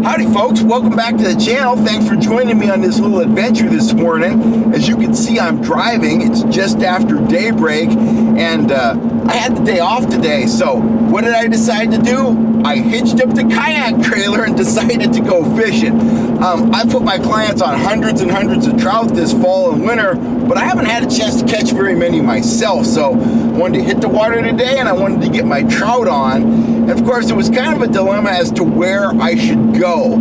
Howdy folks, welcome back to the channel. Thanks for joining me on this little adventure this morning. As you can see, I'm driving. It's just after daybreak and I had the day off today. So what did I decide to do? I hitched up the kayak trailer and decided to go fishing. I put my clients on hundreds and hundreds of trout this fall and winter, but I haven't had a chance to catch very many myself. So I wanted to hit the water today and I wanted to get my trout on. And of course, it was kind of a dilemma as to where I should go.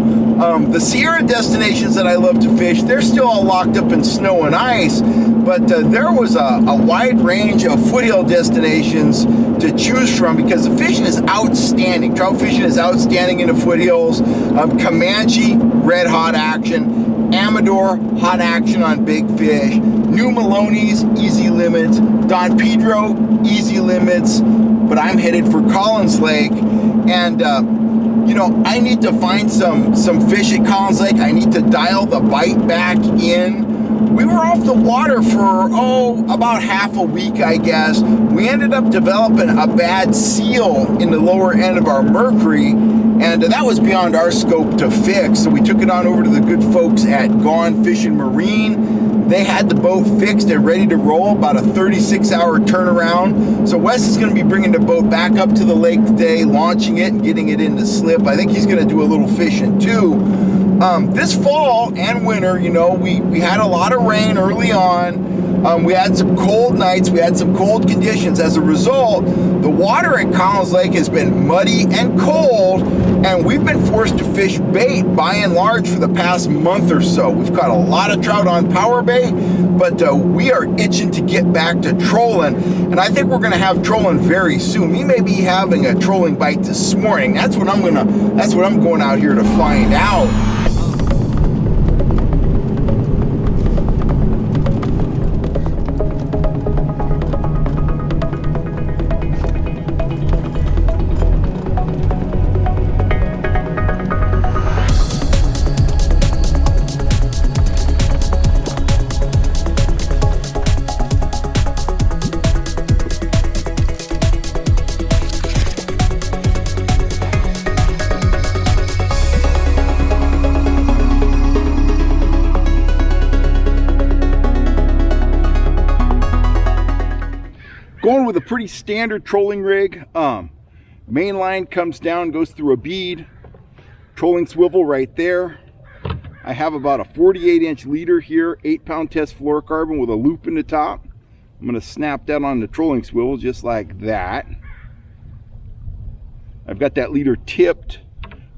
The Sierra destinations that I love to fish, they're still all locked up in snow and ice, but there was a wide range of foothill destinations to choose from because the fishing is outstanding. Trout fishing is outstanding in the foothills. Comanche, red hot action. Amador, hot action on big fish. New Maloney's, easy limits. Don Pedro, easy limits. But I'm headed for Collins Lake, and you know, I need to find some fish at Collins Lake. I need to dial the bite back in. We were off the water for, about half a week, I guess. We ended up developing a bad seal in the lower end of our mercury, and that was beyond our scope to fix. So we took it on over to the good folks at Gone Fishing Marine. They had the boat fixed and ready to roll, about a 36-hour turnaround. So Wes is going to be bringing the boat back up to the lake today, launching it and getting it into slip. I think he's going to do a little fishing too. This fall and winter, you know, we had a lot of rain early on. We had some cold nights, we had some cold conditions. As a result, the water at Collins Lake has been muddy and cold, and we've been forced to fish bait by and large for the past month or so. We've caught a lot of trout on power bait, but we are itching to get back to trolling, and I think we're going to have trolling very soon. We may be having a trolling bite this morning. That's what I'm going out here to find out. Going with a pretty standard trolling rig. Main line comes down, goes through a bead. Trolling swivel right there. I have about a 48-inch leader here, 8-pound test fluorocarbon with a loop in the top. I'm going to snap that on the trolling swivel just like that. I've got that leader tipped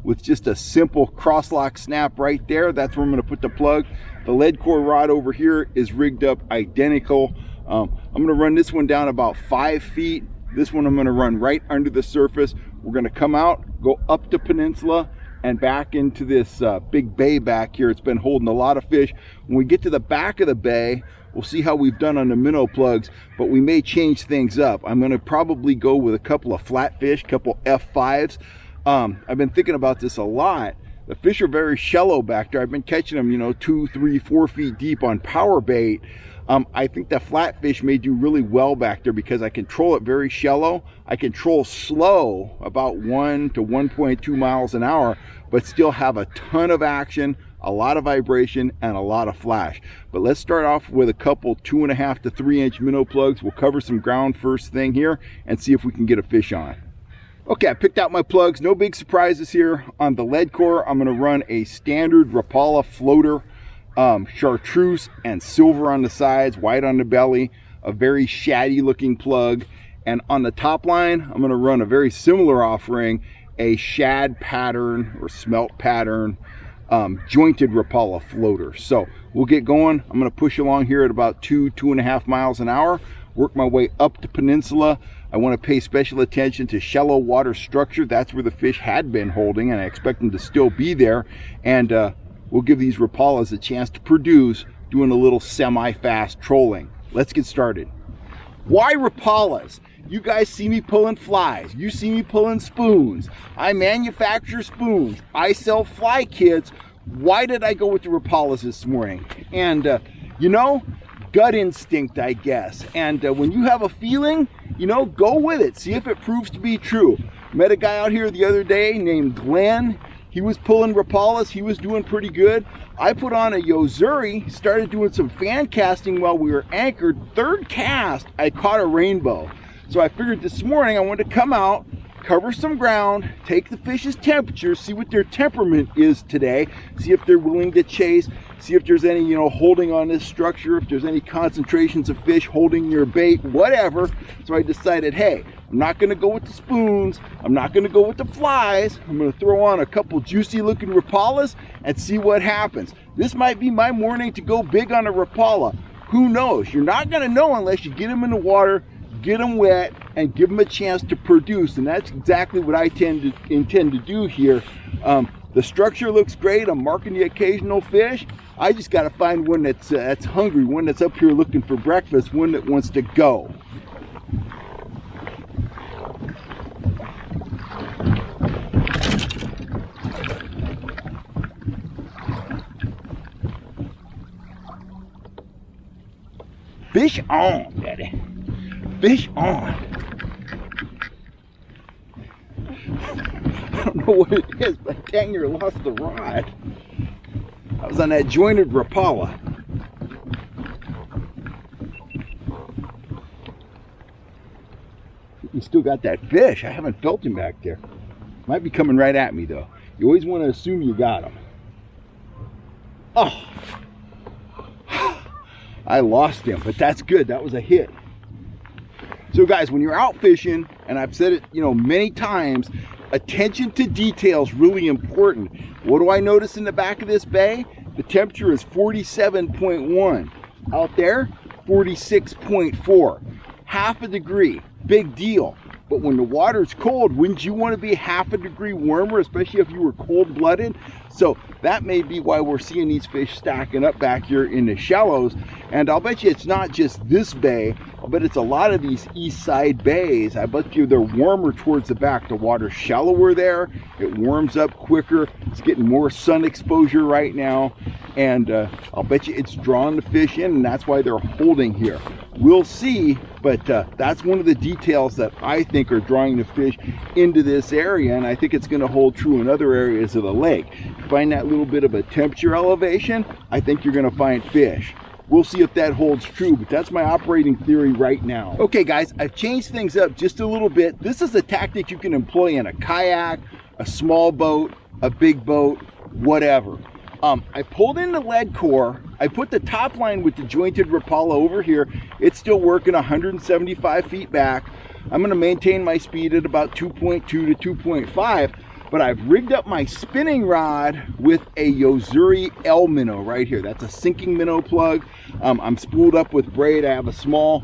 with just a simple cross-lock snap right there. That's where I'm going to put the plug. The lead core rod over here is rigged up identical. I'm going to run this one down about 5 feet. This one I'm going to run right under the surface. We're going to come out, go up the peninsula, and back into this big bay back here. It's been holding a lot of fish. When we get to the back of the bay, we'll see how we've done on the minnow plugs, but we may change things up. I'm going to probably go with a couple of flatfish, couple F5s. I've been thinking about this a lot. The fish are very shallow back there. I've been catching them, you know, 2, 3, 4 feet deep on power bait. I think the flatfish may do really well back there because I control it very shallow. I control slow, about 1 to 1.2 miles an hour, but still have a ton of action, a lot of vibration, and a lot of flash. But let's start off with a couple 2.5 to 3-inch minnow plugs. We'll cover some ground first thing here and see if we can get a fish on. Okay, I picked out my plugs. No big surprises here. On the lead core, I'm going to run a standard Rapala floater. Chartreuse and silver on the sides, white on the belly, a very shady looking plug. And on the top line, I'm going to run a very similar offering, a shad pattern or smelt pattern jointed Rapala floater. So we'll get going. I'm going to push along here at about 2.5 miles an hour, work my way up the peninsula. I want to pay special attention to shallow water structure. That's where the fish had been holding, and I expect them to still be there. And we'll give these Rapalas a chance to produce, doing a little semi-fast trolling. Let's get started. Why Rapalas? You guys see me pulling flies. You see me pulling spoons. I manufacture spoons. I sell fly kits. Why did I go with the Rapalas this morning? And you know, gut instinct, I guess. And when you have a feeling, you know, go with it. See if it proves to be true. Met a guy out here the other day named Glenn. He was pulling Rapalas. He was doing pretty good. I put on a Yozuri, started doing some fan casting while we were anchored. Third cast, I caught a rainbow. So I figured this morning I wanted to come out, cover some ground, take the fish's temperature, see what their temperament is today, see if they're willing to chase, see if there's any, holding on this structure, if there's any concentrations of fish holding your bait, whatever. So I decided, hey, I'm not going to go with the spoons, I'm not going to go with the flies, I'm going to throw on a couple juicy looking Rapalas and see what happens. This might be my morning to go big on a Rapala. Who knows? You're not going to know unless you get them in the water, get them wet, and give them a chance to produce, and that's exactly what I intend to do here. The structure looks great. I'm marking the occasional fish. I just got to find one that's hungry, one that's up here looking for breakfast, one that wants to go. Fish on, Daddy. Fish on. I don't know what it is, but dang near lost the rod. I was on that jointed Rapala. We still got that fish. I haven't felt him back there. Might be coming right at me though. You always want to assume you got him. Oh, I lost him, but that's good. That was a hit. So guys, when you're out fishing, and I've said it, many times, attention to detail is really important. What do I notice in the back of this bay? The temperature is 47.1. Out there, 46.4. Half a degree, big deal. But when the water's cold, wouldn't you want to be half a degree warmer, especially if you were cold-blooded? So that may be why we're seeing these fish stacking up back here in the shallows. And I'll bet you it's not just this bay. I'll bet it's a lot of these east side bays. I bet you they're warmer towards the back. The water's shallower there. It warms up quicker. It's getting more sun exposure right now. And I'll bet you it's drawing the fish in, and that's why they're holding here. We'll see, but that's one of the details that I think are drawing the fish into this area, and I think it's going to hold true in other areas of the lake. Find that little bit of a temperature elevation, I think you're going to find fish. We'll see if that holds true, but that's my operating theory right now. Okay guys, I've changed things up just a little bit. This is a tactic you can employ in a kayak, a small boat, a big boat, whatever. I pulled in the lead core. I put the top line with the jointed Rapala over here. It's still working 175 feet back. I'm going to maintain my speed at about 2.2 to 2.5, but I've rigged up my spinning rod with a Yozuri L minnow right here. That's a sinking minnow plug. I'm spooled up with braid. I have a small,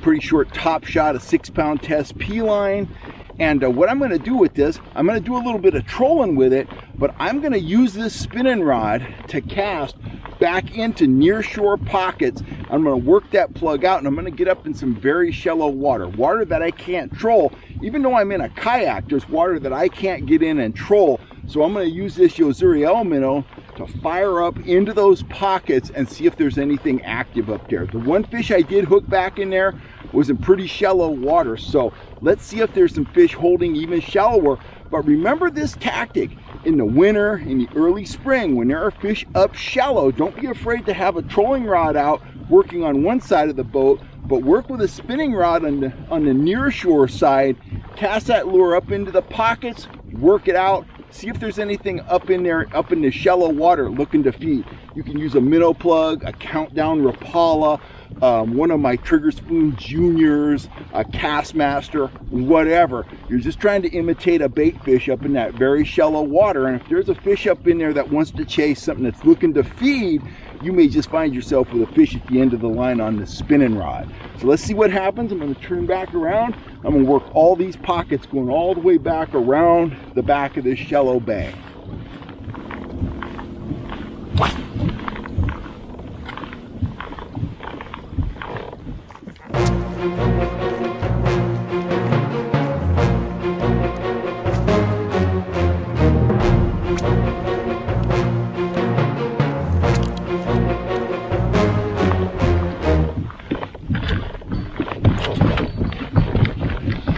pretty short top shot, a 6-pound test P line. And what I'm going to do with this, I'm going to do a little bit of trolling with it, but I'm going to use this spinning rod to cast back into near shore pockets. I'm going to work that plug out, and I'm going to get up in some very shallow water that I can't troll. Even though I'm in a kayak, there's water that I can't get in and troll. So I'm going to use this Yozuri L minnow to fire up into those pockets and see if there's anything active up there. The one fish I did hook back in there was in pretty shallow water, so let's see if there's some fish holding even shallower. But remember this tactic in the winter, in the early spring, when there are fish up shallow, don't be afraid to have a trolling rod out working on one side of the boat, but work with a spinning rod on the near shore side. Cast that lure up into the pockets, work it out, see if there's anything up in there, up in the shallow water looking to feed. You can use a minnow plug, a countdown Rapala, one of my Trigger Spoon Juniors, a Castmaster, whatever. You're just trying to imitate a bait fish up in that very shallow water, and if there's a fish up in there that wants to chase something that's looking to feed, you may just find yourself with a fish at the end of the line on the spinning rod. So let's see what happens. I'm going to turn back around. I'm going to work all these pockets going all the way back around the back of this shallow bay.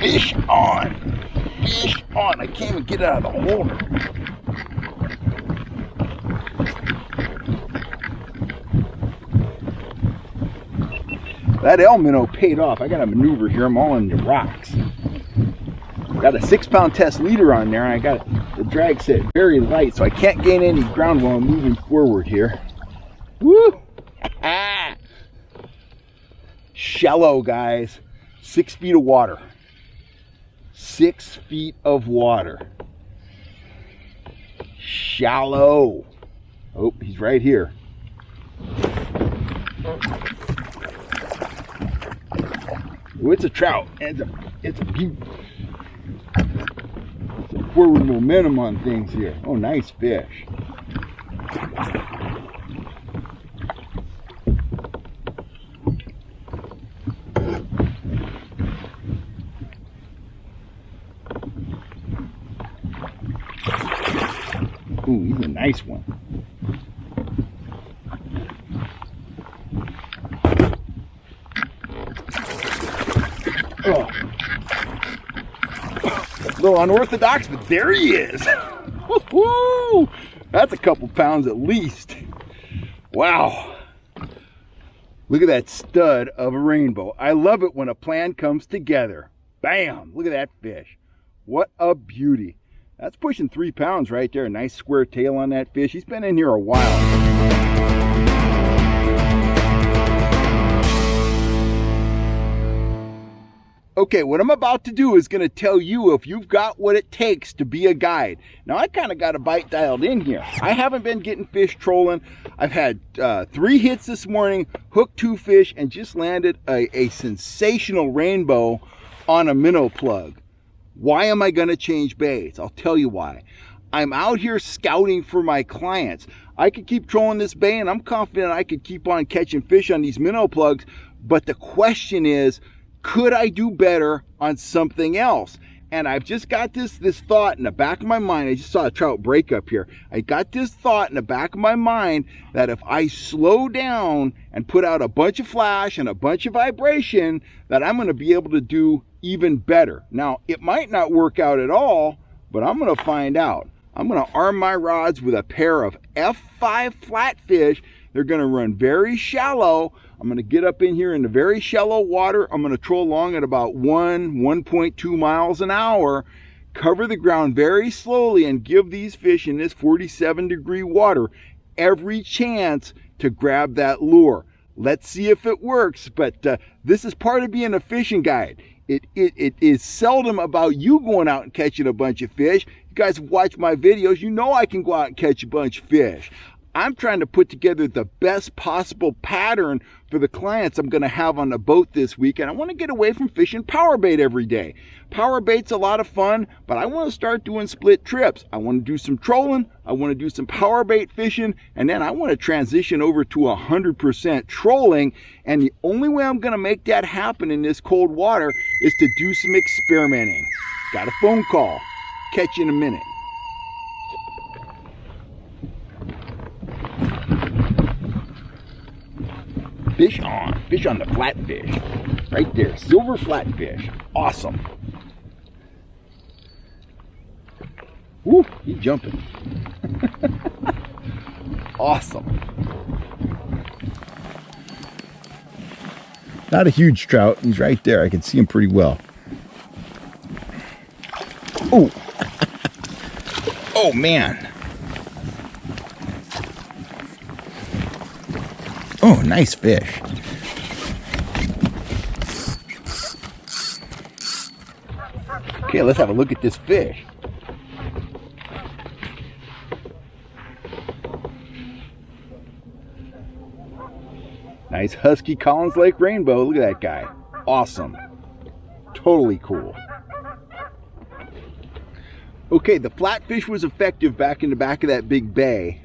Fish on! Fish on! I can't even get out of the holder. That El minnow paid off. I got to maneuver here. I'm all in the rocks. Got a 6-pound test leader on there, and I got the drag set very light, so I can't gain any ground while I'm moving forward here. Woo! Shallow, guys. 6 feet of water. 6 feet of water. Shallow. Oh, he's right here. Oh, it's a trout. It's a forward momentum on things here. Oh, nice fish. Ooh, he's a nice one. Oh. A little unorthodox, but there he is. Woo-hoo! That's a couple pounds at least. Wow. Look at that stud of a rainbow. I love it when a plan comes together. Bam! Look at that fish. What a beauty. That's pushing 3 pounds right there. Nice square tail on that fish. He's been in here a while. Okay, what I'm about to do is going to tell you if you've got what it takes to be a guide. Now, I kind of got a bite dialed in here. I haven't been getting fish trolling. I've had 3 hits this morning, hooked 2 fish, and just landed a sensational rainbow on a minnow plug. Why am I going to change baits? I'll tell you why. I'm out here scouting for my clients. I could keep trolling this bay, and I'm confident I could keep on catching fish on these minnow plugs, but the question is, could I do better on something else? And I've just got this thought in the back of my mind. I just saw a trout break up here. I got this thought in the back of my mind that if I slow down and put out a bunch of flash and a bunch of vibration, that I'm going to be able to do even better. Now, it might not work out at all, but I'm going to find out. I'm going to arm my rods with a pair of F5 flatfish. They're going to run very shallow. I'm going to get up in here into very shallow water. I'm going to troll along at about 1.2 miles an hour, cover the ground very slowly, and give these fish in this 47-degree water every chance to grab that lure. Let's see if it works, but this is part of being a fishing guide. It is seldom about you going out and catching a bunch of fish. You guys watch my videos, you know I can go out and catch a bunch of fish. I'm trying to put together the best possible pattern for the clients I'm going to have on the boat this week, and I want to get away from fishing power bait every day. Power bait's a lot of fun, but I want to start doing split trips. I want to do some trolling, I want to do some power bait fishing, and then I want to transition over to 100% trolling, and the only way I'm going to make that happen in this cold water is to do some experimenting. Got a phone call. Catch you in a minute. Fish on the flatfish. Right there, silver flatfish. Awesome. Woo, he's jumping. Awesome. Not a huge trout, he's right there. I can see him pretty well. Oh. Oh man. Oh, nice fish. Okay, let's have a look at this fish. Nice husky Collins Lake rainbow. Look at that guy. Awesome. Totally cool. Okay, the flatfish was effective back in the back of that big bay.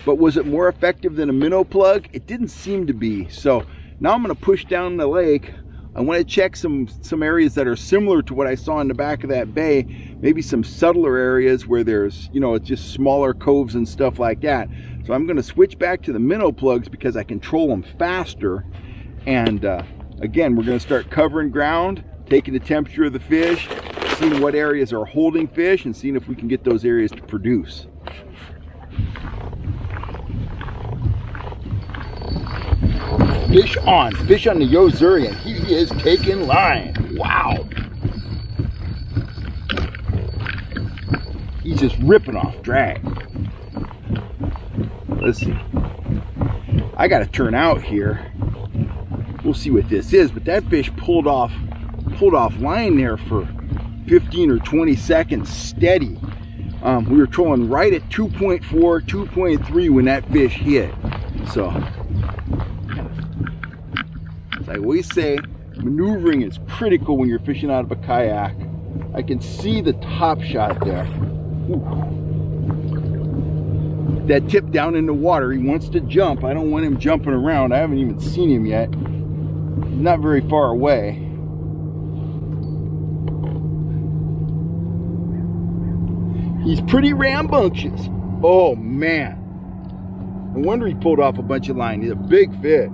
But was it more effective than a minnow plug? It didn't seem to be. So now I'm going to push down the lake. I want to check some areas that are similar to what I saw in the back of that bay. Maybe some subtler areas where there's, you know, just smaller coves and stuff like that. So I'm going to switch back to the minnow plugs because I control them faster. And again, we're going to start covering ground, taking the temperature of the fish, seeing what areas are holding fish, and seeing if we can get those areas to produce. fish on the Yozuri, and he is taking line. Wow. He's just ripping off drag. Let's see. I got to turn out here. We'll see what this is, but that fish pulled off line there for 15 or 20 seconds steady. We were trolling right at 2.4, 2.3 when that fish hit. So, as I always say, maneuvering is critical when you're fishing out of a kayak. I can see the top shot there. Ooh. That tip down in the water, he wants to jump. I don't want him jumping around. I haven't even seen him yet. He's not very far away. He's pretty rambunctious. Oh man. No wonder he pulled off a bunch of line. He's a big fish.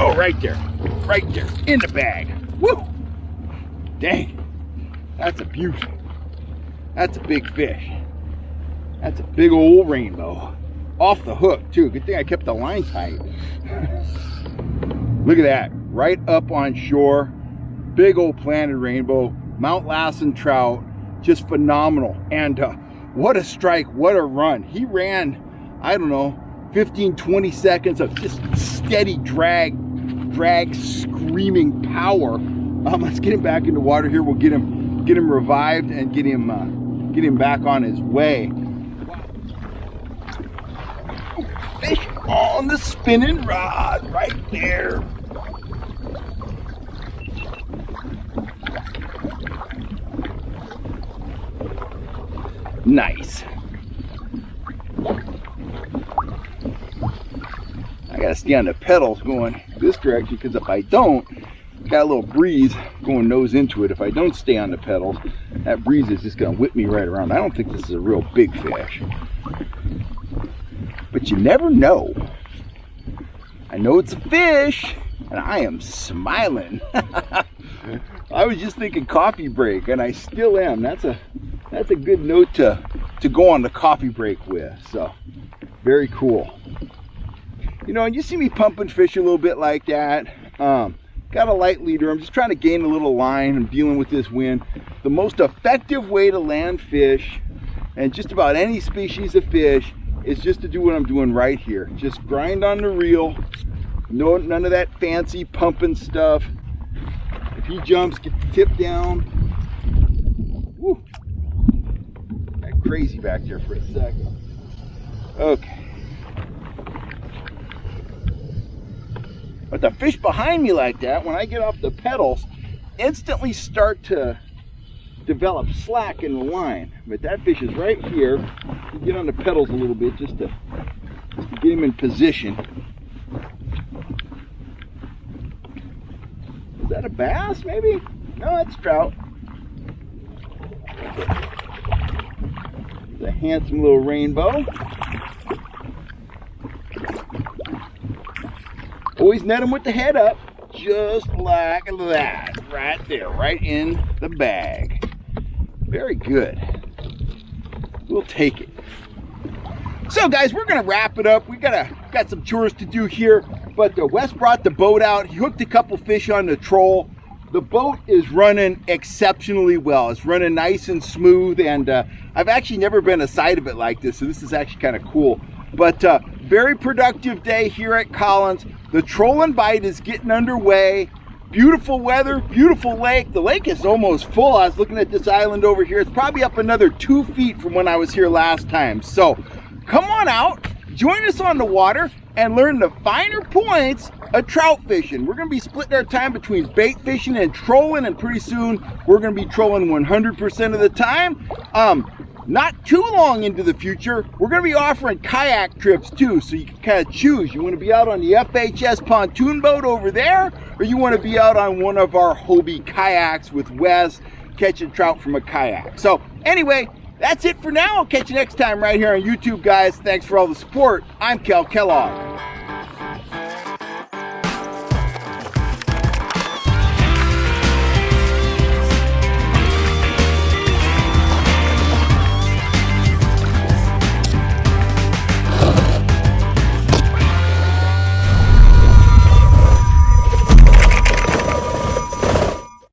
Oh, right there. Right there. In the bag. Woo! Dang. That's a beauty. That's a big fish. That's a big old rainbow. Off the hook too. Good thing I kept the line tight. Look at that. Right up on shore. Big old planted rainbow. Mount Lassen trout. Just phenomenal. And what a strike. What a run. He ran, I don't know, 15, 20 seconds of just steady drag screaming power. Let's get him back in the water here. We'll get him revived and get him back on his way. Fish on the spinning rod right there. Nice. I gotta stay on the pedals going this direction, because if I don't, got a little breeze going nose into it. If I don't stay on the pedals, that breeze is just gonna whip me right around. I don't think this is a real big fish, but you never know. I know it's a fish, and I am smiling. I was just thinking coffee break, and I still am. That's a good note to go on the coffee break with. So very cool. You know, and you see me pumping fish a little bit like that. Got a light leader. I'm just trying to gain a little line. I'm dealing with this wind. The most effective way to land fish, and just about any species of fish, is just to do what I'm doing right here. Just grind on the reel. No, none of that fancy pumping stuff. If he jumps, get the tip down. Woo. Got crazy back there for a second. Okay. But the fish behind me like that, when I get off the pedals, instantly start to develop slack in the line. But that fish is right here. You get on the pedals a little bit just to get him in position. Is that a bass, maybe? No, it's trout. It's a handsome little rainbow. Always net him with the head up, just like that, right there, right in the bag. Very good. We'll take it. So guys, we're gonna wrap it up. We got some chores to do here, but Wes brought the boat out. He hooked a couple fish on the troll. The boat is running exceptionally well. It's running nice and smooth, and I've actually never been a side of it like this, so this is actually kind of cool. But very productive day here at Collins. The troll and bite is getting underway. Beautiful weather, beautiful lake. The lake is almost full. I was looking at this island over here. It's probably up another 2 feet from when I was here last time. So come on out, join us on the water, and learn the finer points of trout fishing. We're gonna be splitting our time between bait fishing and trolling, and pretty soon we're gonna be trolling 100% of the time. Not too long into the future, we're going to be offering kayak trips too, so you can kind of choose. You want to be out on the FHS pontoon boat over there, or you want to be out on one of our Hobie kayaks with Wes catching trout from a kayak. So anyway, that's it for now. I'll catch you next time right here on YouTube, guys. Thanks for all the support. I'm Kel Kellogg.